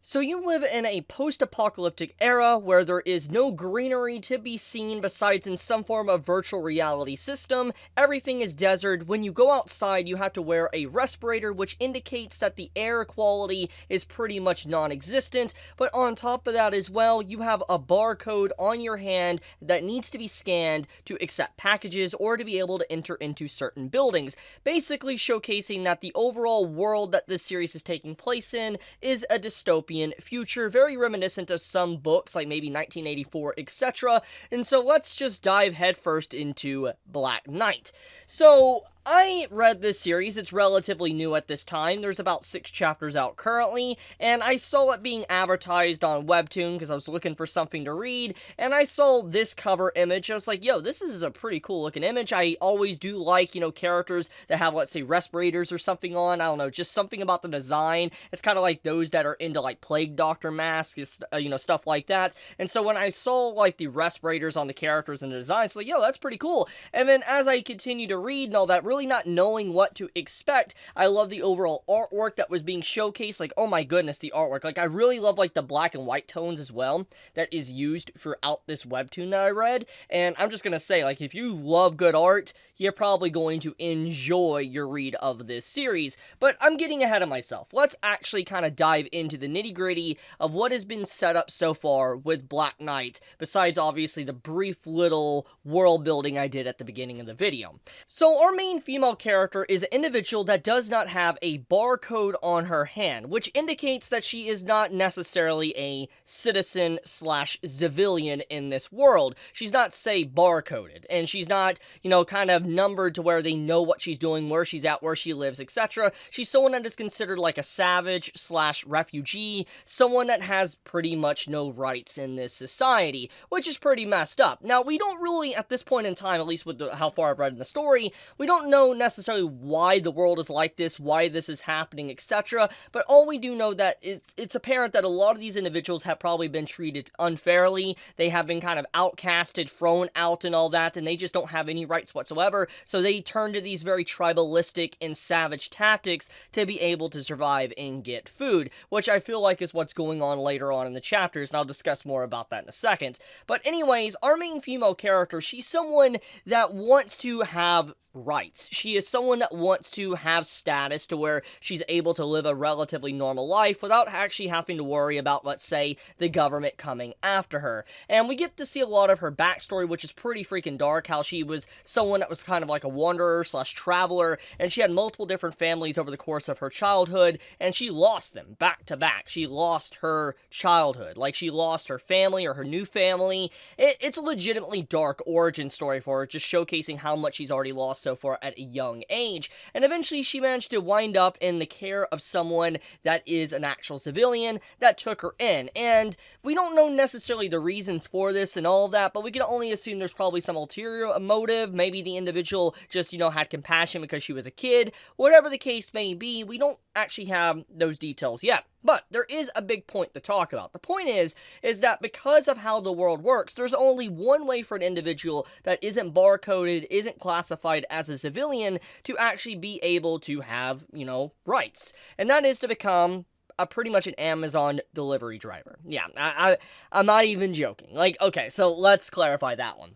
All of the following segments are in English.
So you live in a post-apocalyptic era where there is no greenery to be seen besides in some form of virtual reality system. Everything is desert. When you go outside, you have to wear a respirator, which indicates that the air quality is pretty much non-existent. But on top of that as well, you have a barcode on your hand that needs to be scanned to accept packages or to be able to enter into certain buildings. Basically showcasing that the overall world that this series is taking place in is a dystopian future, very reminiscent of some books like maybe 1984, etc. And so let's just dive headfirst into Black Knight. So I read this series. It's relatively new at this time. There's about 6 chapters out currently, and I saw it being advertised on webtoon because I was looking for something to read, and I saw this cover image. I was like, yo, this is a pretty cool looking image. I always do like, characters that have, let's say, respirators or something on. I don't know, just something about the design. It's kind of like those that are into, like, Plague Doctor masks, stuff like that. And so when I saw, like, the respirators on the characters and the designs, I was like, yo, that's pretty cool. And then as I continue to read and all that, really not knowing what to expect, I love the overall artwork that was being showcased. Like, oh my goodness, the artwork. Like, I really love, like, the black and white tones as well that is used throughout this webtoon that I read. And I'm just gonna say, like, if you love good art, you're probably going to enjoy your read of this series. But I'm getting ahead of myself. Let's actually kind of dive into the nitty-gritty of what has been set up so far with Black Knight, besides obviously the brief little world building I did at the beginning of the video. So our main female character is an individual that does not have a barcode on her hand, which indicates that she is not necessarily a citizen slash civilian in this world. She's not, say, barcoded, and she's not, kind of numbered to where they know what she's doing, where she's at, where she lives, etc. She's someone that is considered like a savage slash refugee, someone that has pretty much no rights in this society, which is pretty messed up. Now, we don't really, at this point in time, at least with how far I've read in the story, we don't know necessarily why the world is like this, why this is happening, etc. But all we do know that it's apparent that a lot of these individuals have probably been treated unfairly. They have been kind of outcasted, thrown out and all that, and they just don't have any rights whatsoever. So they turn to these very tribalistic and savage tactics to be able to survive and get food, which I feel like is what's going on later on in the chapters, and I'll discuss more about that in a second. But anyways, our main female character, she's someone that wants to have rights. She is someone that wants to have status to where she's able to live a relatively normal life without actually having to worry about, let's say, the government coming after her. And we get to see a lot of her backstory, which is pretty freaking dark, how she was someone that was kind of like a wanderer slash traveler, and she had multiple different families over the course of her childhood, and she lost them back to back. She lost her childhood, like she lost her family or her new family. It's a legitimately dark origin story for her, just showcasing how much she's already lost so far at a young age. And eventually she managed to wind up in the care of someone that is an actual civilian that took her in. And we don't know necessarily the reasons for this and all of that, but we can only assume there's probably some ulterior motive. Maybe the individual just, had compassion because she was a kid. Whatever the case may be, we don't actually have those details yet. But there is a big point to talk about. The point is that because of how the world works, there's only one way for an individual that isn't barcoded, isn't classified as a civilian, to actually be able to have, rights. And that is to become pretty much an Amazon delivery driver. Yeah, I'm not even joking. Like, okay, so let's clarify that one.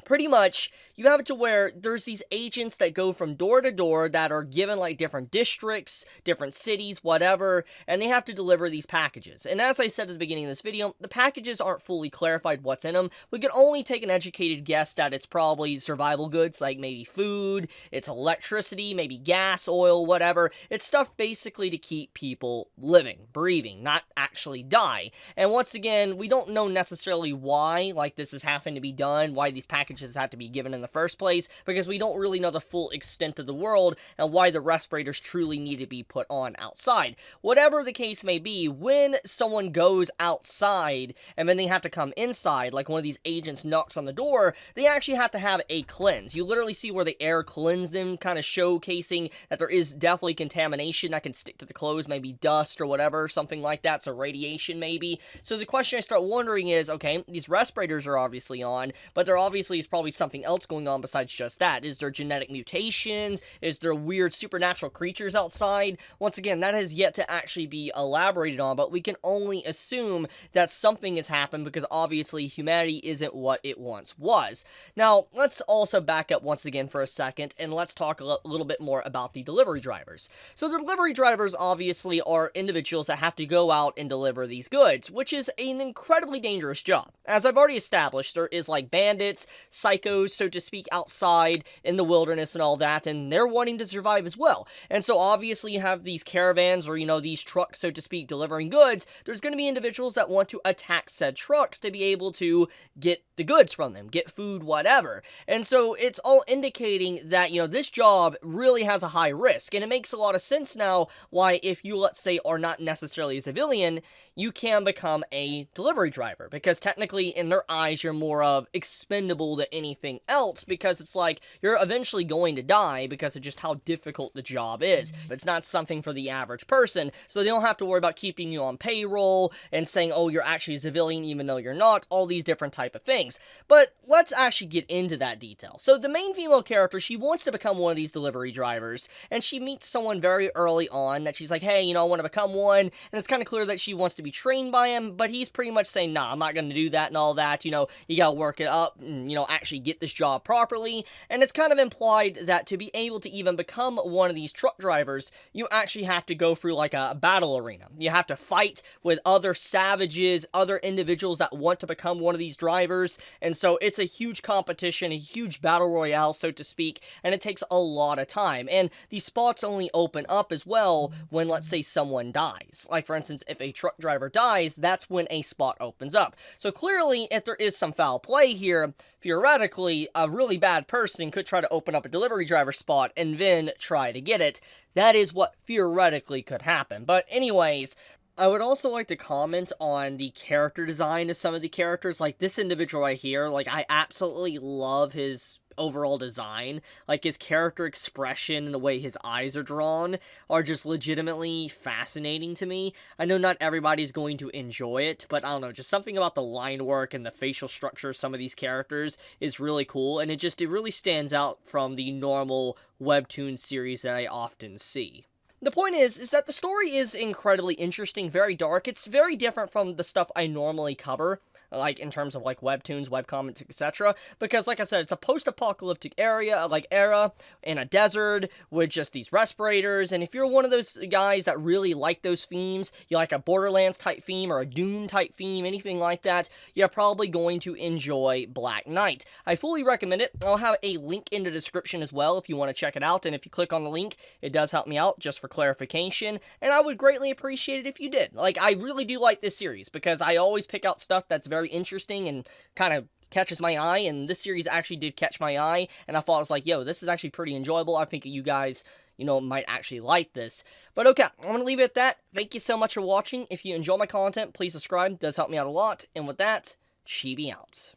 Pretty much, you have it to where there's these agents that go from door to door that are given, like, different districts, different cities, whatever, and they have to deliver these packages. And as I said at the beginning of this video, the packages aren't fully clarified what's in them. We can only take an educated guess that it's probably survival goods, like maybe food, it's electricity, maybe gas, oil, whatever. It's stuff basically to keep people living, breathing, not actually die. And once again, we don't know necessarily why, like, this is having to be done, why these packages had to be given in the first place, because we don't really know the full extent of the world and why the respirators truly need to be put on outside. Whatever the case may be, when someone goes outside and then they have to come inside, like one of these agents knocks on the door, they actually have to have a cleanse. You literally see where the air cleansed them, kind of showcasing that there is definitely contamination that can stick to the clothes, maybe dust or whatever, something like that, so radiation maybe. So the question I start wondering is, okay, these respirators are obviously on, but they're obviously likely is probably something else going on besides just that. Is there genetic mutations? Is there weird supernatural creatures outside? Once again, that has yet to actually be elaborated on, but we can only assume that something has happened because obviously humanity isn't what it once was. Now, let's also back up once again for a second, and let's talk a little bit more about the delivery drivers. So the delivery drivers obviously are individuals that have to go out and deliver these goods, which is an incredibly dangerous job. As I've already established, there is like bandits, psychos, so to speak, outside in the wilderness and all that, and they're wanting to survive as well. And so obviously you have these caravans or, these trucks, so to speak, delivering goods. There's going to be individuals that want to attack said trucks to be able to get the goods from them, get food, whatever. And so it's all indicating that, this job really has a high risk. And it makes a lot of sense now why, if you, let's say, are not necessarily a civilian, you can become a delivery driver, because technically in their eyes you're more of expendable than anything else, because it's like you're eventually going to die because of just how difficult the job is. It's not something for the average person, so they don't have to worry about keeping you on payroll and saying, oh, you're actually a civilian even though you're not, all these different type of things. But let's actually get into that detail. So the main female character, she wants to become one of these delivery drivers, and she meets someone very early on that she's like, hey, I want to become one, and it's kind of clear that she wants to be trained by him, but he's pretty much saying, nah, I'm not going to do that and all that, you gotta work it up and, actually get this job properly. And it's kind of implied that to be able to even become one of these truck drivers, you actually have to go through like a battle arena. You have to fight with other savages, other individuals that want to become one of these drivers, and so it's a huge competition, a huge battle royale, so to speak, and it takes a lot of time. And these spots only open up as well when, let's say, someone dies. Like, for instance, if a truck driver dies, that's when a spot opens up. So clearly, if there is some foul play here, theoretically, a really bad person could try to open up a delivery driver spot and then try to get it. That is what theoretically could happen. But anyways, I would also like to comment on the character design of some of the characters. Like, this individual right here, like, I absolutely love his overall design. Like, his character expression and the way his eyes are drawn are just legitimately fascinating to me. I know not everybody's going to enjoy it, but I don't know, just something about the line work and the facial structure of some of these characters is really cool, and it really stands out from the normal webtoon series that I often see. The point is that the story is incredibly interesting, very dark. It's very different from the stuff I normally cover, like in terms of like webtoons, webcomics, etc. Because like I said, it's a post-apocalyptic era in a desert with just these respirators. And if you're one of those guys that really like those themes, you like a Borderlands type theme or a Doom type theme, anything like that, you're probably going to enjoy Black Knight. I fully recommend it. I'll have a link in the description as well if you want to check it out. And if you click on the link, it does help me out just for clarification, and I would greatly appreciate it if you did. Like, I really do like this series because I always pick out stuff that's very interesting and kind of catches my eye, and this series actually did catch my eye, and I thought, I was like, yo, this is actually pretty enjoyable. I think you guys, might actually like this. But okay, I'm going to leave it at that. Thank you so much for watching. If you enjoy my content, please subscribe. It does help me out a lot. And with that, Chibi out.